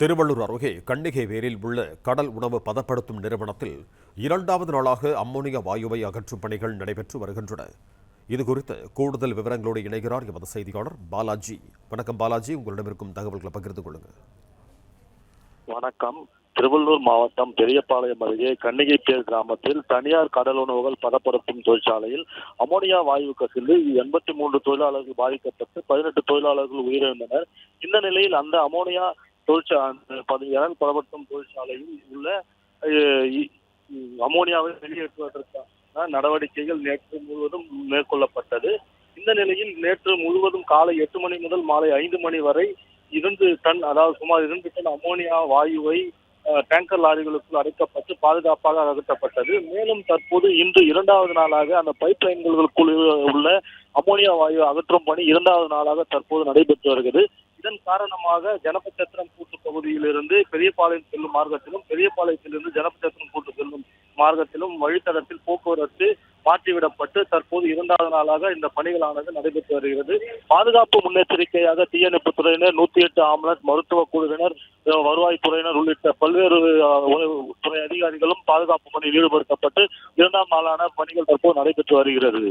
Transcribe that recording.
திருவள்ளூர் அருகே கன்னிகைவேரில் உள்ள கடல் உணவு பதப்படுத்தும் நிறுவனத்தில் 2வது நாளாக அம்மோனியா வாயுவை அகற்றும் பணிகள் நடைபெற்று வருகின்றன. இதுகுறித்து கூடுதல் விவரங்களோடு இணைகிறார் எமது செய்தியாளர் பாலாஜி. வணக்கம் பாலாஜி, உங்களிடம் இருக்கும் தகவல்களை பகிர்ந்து கொள்ளுங்கள். வணக்கம். திருவள்ளூர் மாவட்டம் பெரியபாளையம் அருகே கன்னிகைப்பேர் கிராமத்தில் தனியார் கடல் உணவுகள் பதப்படுத்தும் தொழிற்சாலையில் அமோனியா வாயு கசிந்து 83 தொழிலாளர்கள் பாதிக்கப்பட்டு 18 தொழிலாளர்கள் உயிரிழந்தனர். இந்த நிலையில் அந்த அமோனியா பதப்படுத்தும் தொழிற்சாலையில் உள்ள அமோனியாவை வெளியேற்றுவதற்கான நடவடிக்கைகள் நேற்று முழுவதும் மேற்கொள்ளப்பட்டது. இந்த நிலையில் நேற்று முழுவதும் காலை 8 மணி முதல் மாலை 5 மணி வரை 2 டன், அதாவது சுமார் 2 டன் அமோனியா வாயுவை டேங்கர் லாரிகளுக்குள் அடைக்கப்பட்டு பாதுகாப்பாக அகற்றப்பட்டது. மேலும் தற்போது இன்று 2வது நாளாக அந்த பைப் லைன்களுக்குள் உள்ள அமோனியா வாயு அகற்றும் பணி 2வது நாளாக தற்போது நடைபெற்று வருகிறது. இதன் காரணமாக ஜனபச்சத்திரம் கூட்டு பகுதியிலிருந்து பெரியபாளையம் செல்லும் மார்க்கத்திலும், பெரியபாளையத்திலிருந்து ஜனபச்சத்திரம் கூட்டு செல்லும் மார்க்கத்திலும் வழித்தடத்தில் போக்குவரத்து மாற்றிவிடப்பட்டு தற்போது 2வது நாளாக இந்த பணிகளானது நடைபெற்று வருகிறது. பாதுகாப்பு முன்னெச்சரிக்கையாக தீயணைப்பு துறையினர், 108 ஆம்புலன்ஸ், மருத்துவ குழுவினர், வருவாய்த்துறையினர் உள்ளிட்ட பல்வேறு துறை அதிகாரிகளும் பாதுகாப்பு பணியில் ஈடுபடுத்தப்பட்டு 2ஆம் நாளான பணிகள் தற்போது நடைபெற்று வருகிறது.